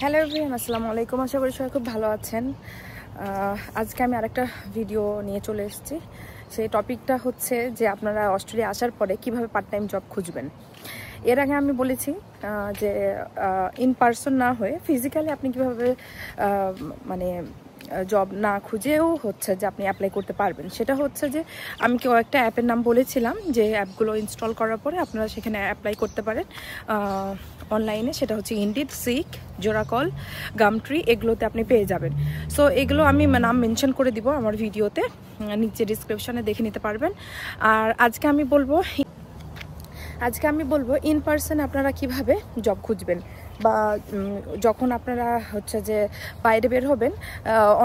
Hello everyone, আসসালামু আলাইকুম। আশা করি সবাই খুব ভালো আছেন। আজকে আমি আরেকটা ভিডিও নিয়ে চলে এসেছি। সেই টপিকটা হচ্ছে যে আপনারা অস্ট্রেলিয়া আসার পরে কিভাবে পার্ট টাইম জব খুঁজবেন। এর আগে আমি বলেছি যে ইন পার্সন না হয়ে ফিজিক্যালি আপনি কিভাবে মানে জব না খুঁজেও হচ্ছে যে আপনি অ্যাপ্লাই করতে পারবেন। সেটা হচ্ছে যে আমি কয়েকটা অ্যাপের নাম বলেছিলাম যে অ্যাপগুলো ইনস্টল করার পরে আপনারা সেখানে অ্যাপ্লাই করতে পারেন অনলাইনে। সেটা হচ্ছে ইনডিড, সিক, জোরাকল, গামট্রি, এগুলোতে আপনি পেয়ে যাবেন। সো এগুলো আমি নাম মেনশন করে দিব আমার ভিডিওতে, নিচে ডিসক্রিপশনে দেখে নিতে পারবেন। আর আজকে আমি বলবো ইন পার্সন আপনারা কিভাবে জব খুঁজবেন, বা যখন আপনারা হচ্ছে যে বাইরে বের হবেন।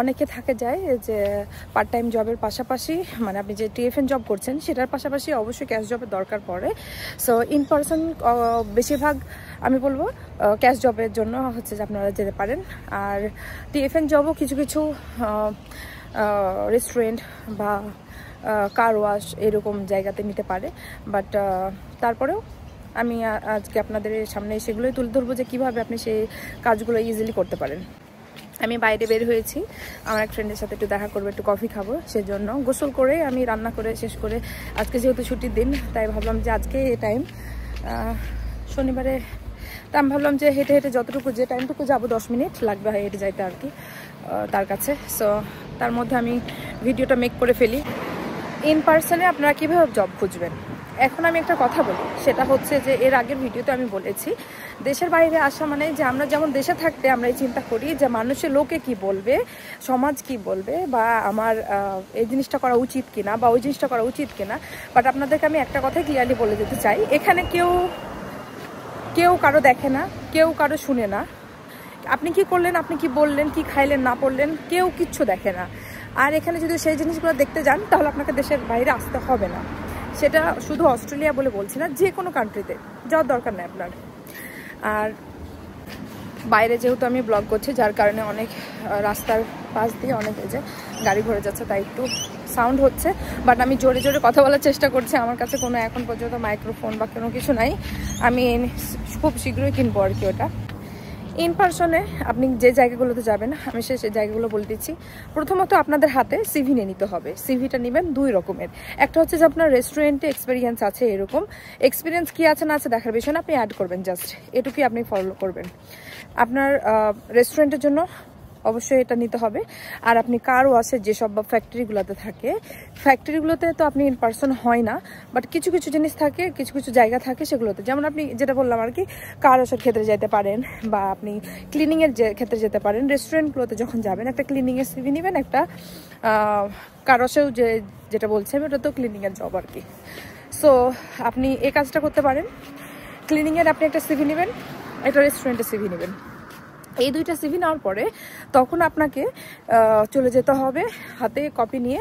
অনেকে থাকে যায় যে পার্ট টাইম জবের পাশাপাশি মানে আপনি যে টিএফএন জব করছেন সেটার পাশাপাশি অবশ্যই ক্যাশ জবের দরকার পড়ে। সো ইন পার্সন বেশিরভাগ আমি বলবো ক্যাশ জবের জন্য হচ্ছে যে আপনারা যেতে পারেন। আর টিএফএন জবও কিছু কিছু রেস্টুরেন্ট বা কার ওয়াশ এরকম জায়গাতে নিতে পারে। বাট তারপরেও আমি আজকে আপনাদের সামনে সেগুলোই তুলে ধরবো যে কীভাবে আপনি সেই কাজগুলো ইজিলি করতে পারেন। আমি বাইরে বের হয়েছি আমার এক ফ্রেন্ডের সাথে, একটু দেখা করবো, একটু কফি খাবো। সেজন্য গোসল করে আমি রান্না করে শেষ করে, আজকে যেহেতু ছুটির দিন তাই ভাবলাম যে আজকে এই টাইম শনিবারে, তা আমি ভাবলাম যে হেঁটে হেঁটে যতটুকু যে টাইমটুকু যাবো 10 মিনিট লাগবে হেঁটে যাইতে আর কি তার কাছে। সো তার মধ্যে আমি ভিডিওটা মেক করে ফেলি। ইন পার্সনে আপনারা কীভাবে জব খুঁজবেন। এখন আমি একটা কথা বলি, সেটা হচ্ছে যে এর আগের ভিডিওতে আমি বলেছি দেশের বাইরে আসা মানে যে আমরা যেমন দেশে থাকতে আমরা এই চিন্তা করি যে মানুষের লোকে কি বলবে, সমাজ কি বলবে, বা আমার এই জিনিসটা করা উচিত কিনা বা ওই জিনিসটা করা উচিত কিনা। বাট আপনাদেরকে আমি একটা কথাই ক্লিয়ারলি বলে দিতে চাই, এখানে কেউ কারো দেখে না, কেউ কারো শুনে না। আপনি কি করলেন, আপনি কি বললেন, কি খাইলেন না পড়লেন, কেউ কিচ্ছু দেখে না। আর এখানে যদি সেই জিনিসগুলো দেখতে যান তাহলে আপনাকে দেশের বাইরে আসতে হবে না। সেটা শুধু অস্ট্রেলিয়া বলে বলছি না, যে কোনো কান্ট্রিতে যাওয়ার দরকার নেই আপনার। আর বাইরে যেহেতু আমি ব্লগ করছি যার কারণে অনেক রাস্তার পাশ দিয়ে অনেক যে গাড়ি ঘুরে যাচ্ছে, তাই একটু সাউন্ড হচ্ছে। বাট আমি জোরে জোরে কথা বলার চেষ্টা করছি। আমার কাছে কোনো এখন পর্যন্ত মাইক্রোফোন বা কোনো কিছু নাই, আমি খুব শীঘ্রই কিনবো আর কি ওটা। ইন পার্সনে আপনি যে জায়গাগুলোতে যাবেন আমি সেই জায়গাগুলো বলে দিচ্ছি। প্রথমত আপনাদের হাতে সিভি নিয়ে নিতে হবে। সিভিটা নেবেন দুই রকমের। একটা হচ্ছে যে আপনার রেস্টুরেন্টে এক্সপিরিয়েন্স আছে, এরকম এক্সপিরিয়েন্স কি আছে না আছে দেখার বিষয় না, আপনি অ্যাড করবেন, জাস্ট এটুকুই আপনি ফলো করবেন। আপনার রেস্টুরেন্টের জন্য অবশ্যই এটা নিতে হবে। আর আপনি কার ওয়াশের যেসব বা ফ্যাক্টরিগুলোতে থাকে, ফ্যাক্টরিগুলোতে তো আপনি ইন পার্সন হয় না, বাট কিছু কিছু জিনিস থাকে, কিছু কিছু জায়গা থাকে সেগুলোতে। যেমন আপনি যেটা বললাম আর কি, কার ওয়াশের ক্ষেত্রে যেতে পারেন বা আপনি ক্লিনিংয়ের ক্ষেত্রে যেতে পারেন। রেস্টুরেন্টগুলোতে যখন যাবেন একটা ক্লিনিংয়ের সিভি নেবেন, একটা কার ওয়াশেও যেটা বলছে আমি ওটা তো ক্লিনিংয়ের জব আর কি। সো আপনি এই কাজটা করতে পারেন। ক্লিনিংয়ের আপনি একটা সিভি নেবেন, একটা রেস্টুরেন্টের সিভি নেবেন। এই দুইটা সিভি নেওয়ার পরে তখন আপনাকে চলে যেতে হবে হাতে কপি নিয়ে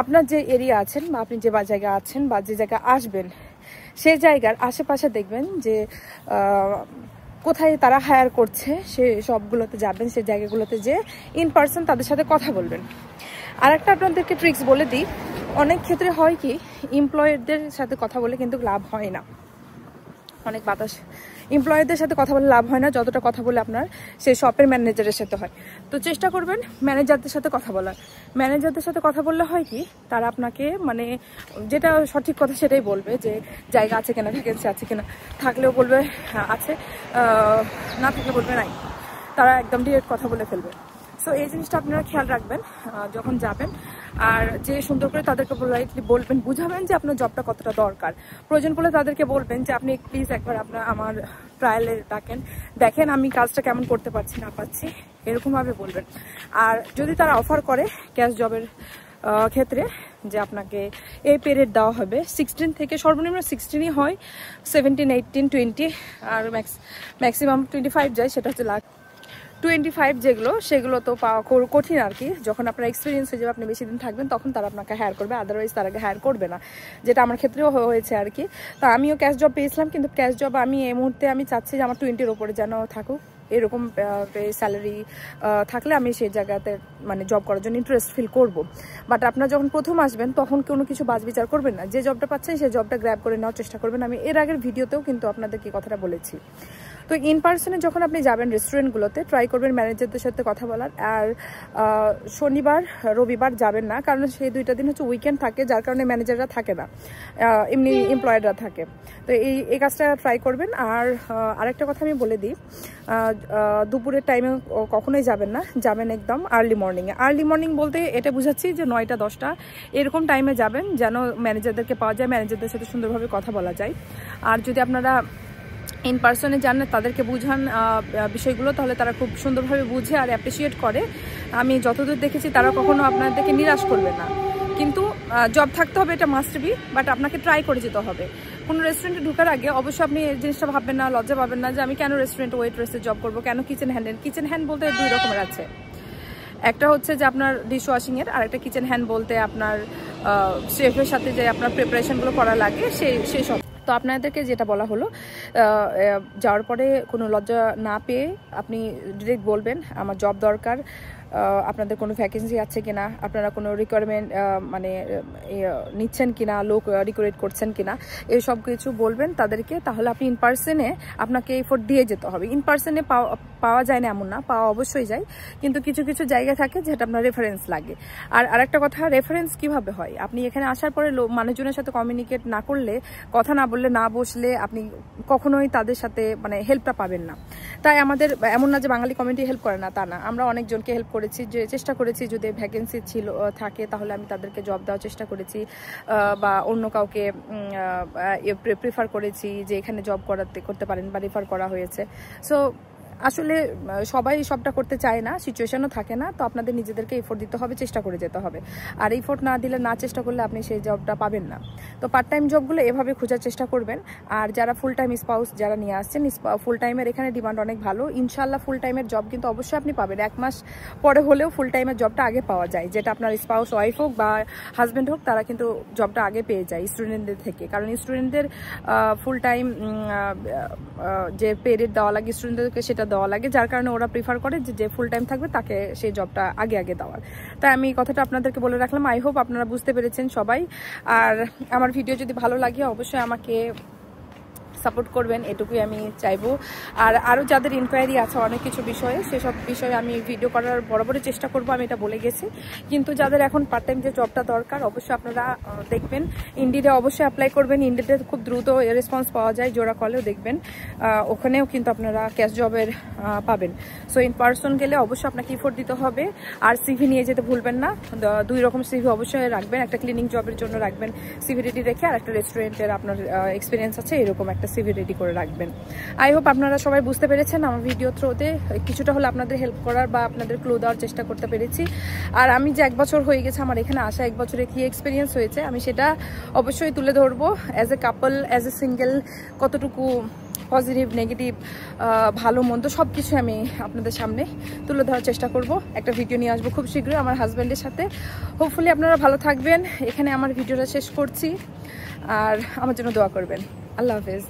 আপনার যে এরিয়া আছেন বা আপনি যে জায়গা আছেন বা যে জায়গা আসবেন সেই জায়গার আশেপাশে দেখবেন যে কোথায় তারা হায়ার করছে, সে সবগুলোতে যাবেন, সেই জায়গাগুলোতে যে ইন পার্সন তাদের সাথে কথা বলবেন। আর একটা আপনাদেরকে ট্রিক্স বলে দিই, অনেক ক্ষেত্রে হয় কি এমপ্লয়ারদের সাথে কথা বলে কিন্তু লাভ হয় না। অনেক এমপ্লয়ারদের সাথে কথা বলে লাভ হয় না যতটা কথা বলে আপনার সেই শপের ম্যানেজারের সাথে হয়। তো চেষ্টা করবেন ম্যানেজারদের সাথে কথা বলার। ম্যানেজারদের সাথে কথা বললে হয় কি, তারা আপনাকে মানে যেটা সঠিক কথা সেটাই বলবে, যে জায়গা আছে কিনা, ভ্যাকেন্সি আছে কিনা, থাকলেও বলবে আছে, না থাকলে বলবে নাই। তারা একদম ডিরেক্ট কথা বলে ফেলবে। সো এই জিনিসটা আপনারা খেয়াল রাখবেন যখন যাবেন। আর যে সুন্দর করে তাদেরকে পোলাইটলি বলবেন, বুঝাবেন যে আপনার জবটা কতটা দরকার। প্রয়োজন পড়লে তাদেরকে বলবেন যে আপনি প্লিজ একবার আপনার আমার ট্রায়ালে দেখেন আমি কাজটা কেমন করতে পারছি না পাচ্ছি, এরকমভাবে বলবেন। আর যদি তারা অফার করে ক্যাশ জবের ক্ষেত্রে যে আপনাকে এই পিরিয়ড দেওয়া হবে 16 থেকে, সর্বনিম্ন 16ই হয়, 17, 18, 20 আর ম্যাক্সিমাম 25 যায়, সেটা হচ্ছে 25 যেগুলো, সেগুলো তো পাওয়া কঠিন আর কি। যখন আপনার এক্সপিরিয়েন্স হয়ে যাবে, আপনি বেশি দিন থাকবেন, তখন তারা আপনাকে হায়ার করবে, আদারওয়াইজ তার আগে হায়ার করবে না, যেটা আমার ক্ষেত্রেও হয়েছে আর কি। তো আমিও ক্যাশ জব পেয়েছিলাম, কিন্তু ক্যাশ জব আমি এই মুহূর্তে আমি চাচ্ছি যে আমার 20-র ওপরে যেন থাকুক, এরকম স্যালারি থাকলে আমি সেই জায়গাতে মানে জব করার জন্য ইন্টারেস্ট ফিল করব। বাট আপনারা যখন প্রথম আসবেন তখন কোনো কিছু বাছবিচার করবেন না, যে জবটা পাচ্ছেন সেই জবটা গ্র্যাব করে নেওয়ার চেষ্টা করবেন। আমি এর আগের ভিডিওতেও কিন্তু আপনাদেরকে কথাটা বলেছি। তো ইন পার্সনে যখন আপনি যাবেন রেস্টুরেন্টগুলোতে ট্রাই করবেন ম্যানেজারদের সাথে কথা বলার। আর শনিবার রবিবার যাবেন না, কারণ সেই 2টা দিন হচ্ছে উইকেন্ড থাকে, যার কারণে ম্যানেজাররা থাকে না, এমনি এমপ্লয়েডরা থাকে। তো এই কাজটা ট্রাই করবেন। আর আরেকটা কথা আমি বলে দিই, দুপুরের টাইমে কখনোই যাবেন না, যাবেন একদম আর্লি মর্নিংয়ে। আর্লি মর্নিং বলতে এটা বুঝাচ্ছি যে 9টা 10টা এরকম টাইমে যাবেন, যেন ম্যানেজারদেরকে পাওয়া যায়, ম্যানেজারদের সাথে সুন্দরভাবে কথা বলা যায়। আর যদি আপনারা ইন পার্সনে জানেন, তাদেরকে বুঝান বিষয়গুলো, তাহলে তারা খুব সুন্দরভাবে বুঝে আর অ্যাপ্রিসিয়েট করে। আমি যতদূর দেখেছি তারা কখনো আপনাদেরকে নিরাশ করবে না। কিন্তু জব থাকতে হবে, এটা মাস্ট বি, বাট আপনাকে ট্রাই করে যেতে হবে। কোনো রেস্টুরেন্টে ঢোকার আগে অবশ্যই আপনি এই জিনিসটা ভাববেন না, লজ্জা পাবেন না যে আমি কেন রেস্টুরেন্টে ওয়েট্রেসে জব করবো, কেন কিচেন হ্যান্ড বলতে 2 রকমের আছে। একটা হচ্ছে যে আপনার ডিশ ওয়াশিংয়ের, আর একটা কিচেন হ্যান্ড বলতে আপনার শেফের সাথে যে আপনার প্রিপারেশনগুলো করা লাগে সেই সব। তো আপনাদেরকে যেটা বলা হলো, যাওয়ার পরে কোনো লজ্জা না পেয়ে আপনি ডিরেক্ট বলবেন আমার জব দরকার, আপনাদের কোনো ভ্যাকেন্সি আছে কিনা, আপনারা কোনো রিকোয়ারমেন্ট মানে নিচ্ছেন কিনা, লোক রিক্রুট করছেন কিনা, এই সব কিছু বলবেন তাদেরকে। তাহলে আপনি ইন পার্সনে আপনাকে এফোর্ট দিয়ে যেতে হবে। ইন পার্সনে পাওয়া যায় না এমন না, পাওয়া অবশ্যই যায়, কিন্তু কিছু কিছু জায়গা থাকে যেটা আপনার রেফারেন্স লাগে। আর আরেকটা কথা, রেফারেন্স কিভাবে হয়, আপনি এখানে আসার পরে মানুষজনের সাথে কমিউনিকেট না করলে, কথা না বললে, না বসলে আপনি কখনোই তাদের সাথে মানে হেল্পটা পাবেন না। তাই আমাদের এমন না যে বাঙালি কমিউনিটি হেল্প করে না, তা না, আমরা অনেকজনকে হেল্প করেছি, যে চেষ্টা করেছি যদি ভ্যাকেন্সি থাকে তাহলে আমি তাদেরকে জব দেওয়ার চেষ্টা করেছি, বা অন্য কাউকে প্রিফার করেছি যে এখানে জব করতে পারেন, বা রেফার করা হয়েছে। সো আসলে সবাই সবটা করতে চায় না, সিচুয়েশনও থাকে না। তো আপনাদের নিজেদেরকে এফোর্ট দিতে হবে, চেষ্টা করে যেতে হবে। আর এফোর্ট না দিলে, না চেষ্টা করলে আপনি সেই জবটা পাবেন না। তো পার্ট টাইম জবগুলো এভাবে খোঁজার চেষ্টা করবেন। আর যারা ফুল টাইম স্পাউস যারা নিয়ে আসছেন, ফুল টাইমের এখানে ডিমান্ড অনেক ভালো। ইনশাল্লাহ ফুল টাইমের জব কিন্তু অবশ্যই আপনি পাবেন। 1 মাস পরে হলেও ফুল টাইমের জবটা আগে পাওয়া যায়, যেটা আপনার স্পাউস ওয়াইফ হোক বা হাজব্যান্ড হোক, তারা কিন্তু জবটা আগে পেয়ে যায় স্টুডেন্টদের থেকে। কারণ স্টুডেন্টদের ফুল টাইম যে পে রেট দেওয়া লাগে স্টুডেন্টদেরকে, সেটা দেওয়া লাগে, যার কারণে ওরা প্রিফার করে যে ফুল টাইম থাকবে তাকে সেই জবটা আগে দেওয়ার। তাই আমি এই কথাটা আপনাদেরকে বলে রাখলাম। আই হোপ আপনারা বুঝতে পেরেছেন সবাই। আর আমার ভিডিও যদি ভালো লাগে অবশ্যই আমাকে সাপোর্ট করবেন, এটুকুই আমি চাইবো। আর আরও যাদের ইনকোয়ারি আছে অনেক কিছু বিষয়ে, সেসব বিষয়ে আমি ভিডিও করার বরাবরই চেষ্টা করব, আমি এটা বলে গেছি। কিন্তু যাদের এখন পার্ট টাইম যে জবটা দরকার, অবশ্যই আপনারা দেখবেন ইন্ডিডে অবশ্যই অ্যাপ্লাই করবেন। ইন্ডিডে খুব দ্রুত রেসপন্স পাওয়া যায়, জোড়া কলেও দেখবেন, ওখানেও কিন্তু আপনারা ক্যাশ জবের পাবেন। সো ইন পার্সন গেলে অবশ্যই আপনাকে এফোর্ট দিতে হবে। আর সিভি নিয়ে যেতে ভুলবেন না, 2 রকম সিভি অবশ্যই রাখবেন। একটা ক্লিনিং জবের জন্য রাখবেন সিভি রেডি রেখে, আর একটা রেস্টুরেন্টের আপনার এক্সপিরিয়েন্স আছে এরকম একটা সিভি রেডি করে রাখবেন। আই হোপ আপনারা সবাই বুঝতে পেরেছেন। আমার ভিডিও থ্রুতে কিছুটা হলে আপনাদের হেল্প করার বা আপনাদের ক্লু দেওয়ার চেষ্টা করতে পেরেছি। আর আমি যে 1 বছর হয়ে গেছে আমার এখানে আসা, 1 বছরে কি এক্সপিরিয়েন্স হয়েছে আমি সেটা অবশ্যই তুলে ধরবো। As a couple, as a single, কতটুকু পজিটিভ নেগেটিভ ভালো মন্দ সব কিছু আমি আপনাদের সামনে তুলে ধরার চেষ্টা করব। একটা ভিডিও নিয়ে আসবো খুব শীঘ্রই আমার হাজব্যান্ডের সাথে। হোপফুলি আপনারা ভালো থাকবেন। এখানে আমার ভিডিওটা শেষ করছি, আর আমার জন্য দোয়া করবেন। আল্লাহ হাফেজ।